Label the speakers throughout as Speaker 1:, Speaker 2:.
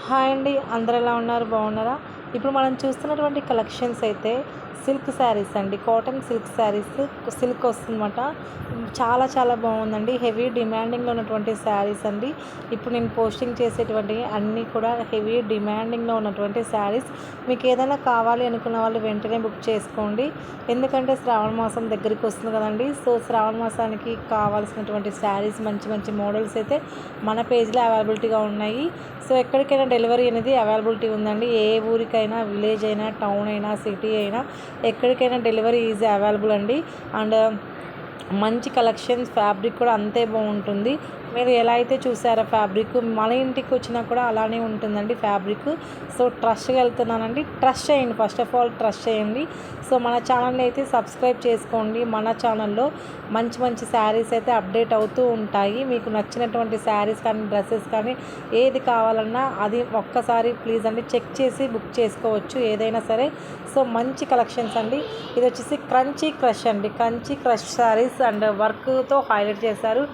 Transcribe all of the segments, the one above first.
Speaker 1: Hi అండి, అందరు ఎలా ఉన్నారు? బాగున్నారా? ఇప్పుడు మనం చూస్తున్నటువంటి కలెక్షన్స్ అయితే సిల్క్ శారీస్ అండి. కాటన్ సిల్క్ శారీస్, సిల్క్ వస్తుందన్నమాట. చాలా చాలా బాగుందండి. హెవీ డిమాండింగ్లో ఉన్నటువంటి శారీస్ అండి. ఇప్పుడు నేను పోస్టింగ్ చేసేటువంటి అన్నీ కూడా హెవీ డిమాండింగ్లో ఉన్నటువంటి శారీస్. మీకు ఏదైనా కావాలి అనుకున్న వాళ్ళు వెంటనే బుక్ చేసుకోండి. ఎందుకంటే శ్రావణ మాసం దగ్గరికి వస్తుంది కదండి. సో శ్రావణ మాసానికి కావాల్సినటువంటి శారీస్, మంచి మంచి మోడల్స్ అయితే మన పేజ్లో అవైలబిలిటీగా ఉన్నాయి. సో ఎక్కడికైనా డెలివరీ అనేది అవైలబిలిటీ ఉందండి. ఏ ఊరికైనా, విలేజ్ అయినా, టౌన్ అయినా, సిటీ అయినా, ఎక్కడికైనా డెలివరీ ఈజీ అవైలబుల్ అండి. అండ్ మంచి కలెక్షన్స్, ఫ్యాబ్రిక్ కూడా అంతే బాగుంటుంది. మీరు ఎలా అయితే చూసారో ఫ్యాబ్రిక్ మన ఇంటికి వచ్చినా కూడా అలానే ఉంటుందండి ఫ్యాబ్రిక్. సో ట్రస్ట్గా వెళ్తున్నానండి. ట్రస్ట్ చేయండి, ఫస్ట్ ఆఫ్ ఆల్ ట్రస్ట్ చేయండి. సో మన ఛానల్ని అయితే సబ్స్క్రైబ్ చేసుకోండి. మన ఛానల్లో మంచి మంచి శారీస్ అయితే అప్డేట్ అవుతూ ఉంటాయి. మీకు నచ్చినటువంటి శారీస్ కానీ, డ్రెస్సెస్ కానీ ఏది కావాలన్నా అది ఒక్కసారి ప్లీజ్ అండి చెక్ చేసి బుక్ చేసుకోవచ్చు ఏదైనా సరే. సో మంచి కలెక్షన్స్ అండి. ఇది వచ్చేసి క్రంచీ క్రష్ అండి. క్రంచీ క్రష్ శారీస్ అండ్ వర్క్తో హైలైట్ చేశారు.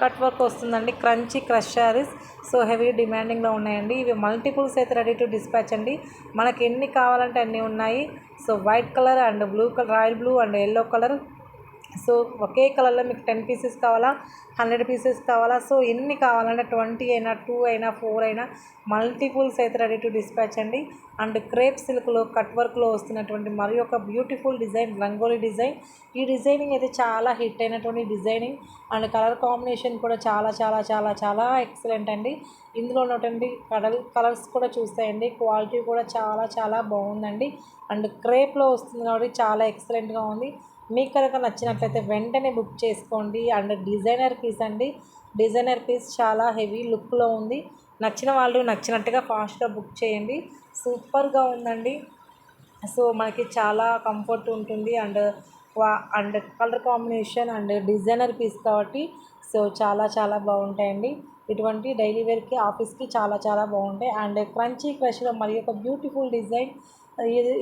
Speaker 1: కట్ వర్క్ వస్తుందండి. Crunchy crush saris so heavy డిమాండింగ్లో ఉన్నాయండి. ఇవి మల్టిపుల్స్ అయితే రెడీ టు డిస్పాచ్ అండి. మనకి ఎన్ని కావాలంటే అన్నీ ఉన్నాయి. So white colour and blue colour, royal blue and yellow colour. So ఒకే కలర్లో మీకు 10 పీసెస్ కావాలా, 100 పీసెస్ కావాలా, సో ఎన్ని కావాలంటే 20 అయినా, 2 అయినా, 4 అయినా మల్టిపుల్స్ అయితే రెడీ టు డిస్పాచ్ అండి. అండ్ క్రేప్ సిల్క్లో కట్ వర్క్లో వస్తున్నటువంటి మరి ఒక బ్యూటిఫుల్ డిజైన్, రంగోలీ డిజైన్. ఈ డిజైనింగ్ అయితే చాలా హిట్ అయినటువంటి డిజైనింగ్. అండ్ కలర్ కాంబినేషన్ కూడా చాలా చాలా చాలా చాలా ఎక్సలెంట్ అండి. ఇందులో ఉన్నటువంటి కలర్స్ కూడా చూస్తాయండి. క్వాలిటీ కూడా చాలా చాలా బాగుందండి. అండ్ క్రేప్లో వస్తుంది కాబట్టి చాలా ఎక్సలెంట్గా ఉంది. మీకు కనుక నచ్చినట్లయితే వెంటనే బుక్ చేసుకోండి. అండ్ డిజైనర్ పీస్ అండి. డిజైనర్ పీస్ చాలా హెవీ లుక్లో ఉంది. నచ్చిన వాళ్ళు నచ్చినట్టుగా ఫాస్ట్గా బుక్ చేయండి. సూపర్గా ఉందండి. సో మనకి చాలా కంఫర్ట్ ఉంటుంది. And colour combination and designer piece కాబట్టి సో చాలా చాలా బాగుంటాయండి. ఇటువంటి డైలీ వేర్కి, ఆఫీస్కి చాలా చాలా బాగుంటాయి. అండ్ క్రంచీ క్రష్లో మరి ఒక బ్యూటిఫుల్ డిజైన్.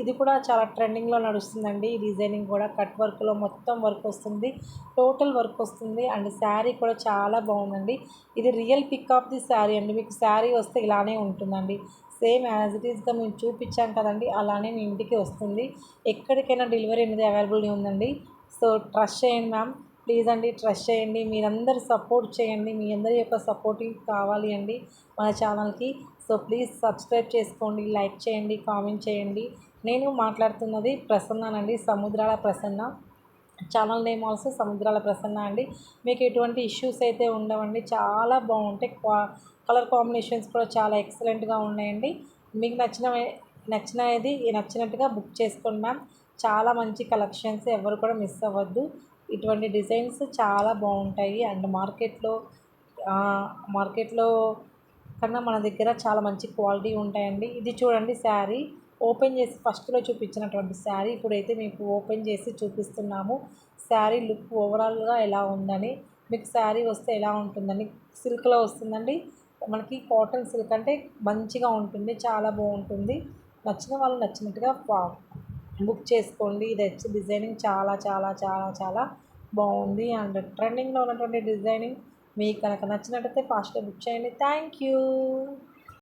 Speaker 1: ఇది కూడా చాలా ట్రెండింగ్లో నడుస్తుందండి. ఈ డిజైనింగ్ కూడా కట్ వర్క్లో మొత్తం వర్క్ వస్తుంది, టోటల్ వర్క్ వస్తుంది. అండ్ శారీ కూడా చాలా బాగుందండి. ఇది real pick of the sari అండి. మీకు శారీ వస్తే ఇలానే ఉంటుందండి. సేమ్ యాజ్ ఇట్ ఈస్గా మేము చూపించాం కదండి, అలానే మీ ఇంటికి వస్తుంది. ఎక్కడికైనా డెలివరీ అనేది అవైలబుల్ ఉందండి. సో ట్రస్ట్ చేయండి మ్యామ్, ప్లీజ్ అండి ట్రస్ట్ చేయండి. మీరందరూ సపోర్ట్ చేయండి. మీ అందరి యొక్క సపోర్టింగ్ కావాలి అండి మన ఛానల్కి. సో ప్లీజ్ సబ్స్క్రైబ్ చేసుకోండి, లైక్ చేయండి, కామెంట్ చేయండి. నేను మాట్లాడుతున్నది ప్రసన్నానండి, సముద్రాల ప్రసన్న. ఛానల్ నేమ్ ఆల్సో సముద్రాల ప్రసన్న అండి. మీకు ఎటువంటి ఇష్యూస్ అయితే ఉండవండి. చాలా బాగుంటాయి. కలర్ కాంబినేషన్స్ కూడా చాలా ఎక్సలెంట్గా ఉన్నాయండి. మీకు నచ్చినట్టుగా బుక్ చేసుకోండి మ్యామ్. చాలా మంచి కలెక్షన్స్, ఎవరు కూడా మిస్ అవ్వద్దు. ఇటువంటి డిజైన్స్ చాలా బాగుంటాయి. అండ్ మార్కెట్లో కన్నా మన దగ్గర చాలా మంచి క్వాలిటీ ఉంటాయండి. ఇది చూడండి శారీ ఓపెన్ చేసి ఫస్ట్లో చూపించినటువంటి శారీ ఇప్పుడైతే మీకు ఓపెన్ చేసి చూపిస్తున్నాము. శారీ లుక్ ఓవరాల్గా ఎలా ఉందని, మీకు శారీ వస్తే ఎలా ఉంటుందని. సిల్క్లో వస్తుందండి. మనకి కాటన్ సిల్క్ అంటే మంచిగా ఉంటుంది, చాలా బాగుంటుంది. నచ్చిన వాళ్ళు నచ్చినట్టుగా బుక్ చేసుకోండి. ఇది వచ్చి డిజైనింగ్ చాలా చాలా చాలా చాలా బాగుంది. అండ్ ట్రెండింగ్లో ఉన్నటువంటి డిజైనింగ్. మీకు కనుక నచ్చినట్టయితే ఫాస్ట్గా బుక్ చేయండి. Thank you.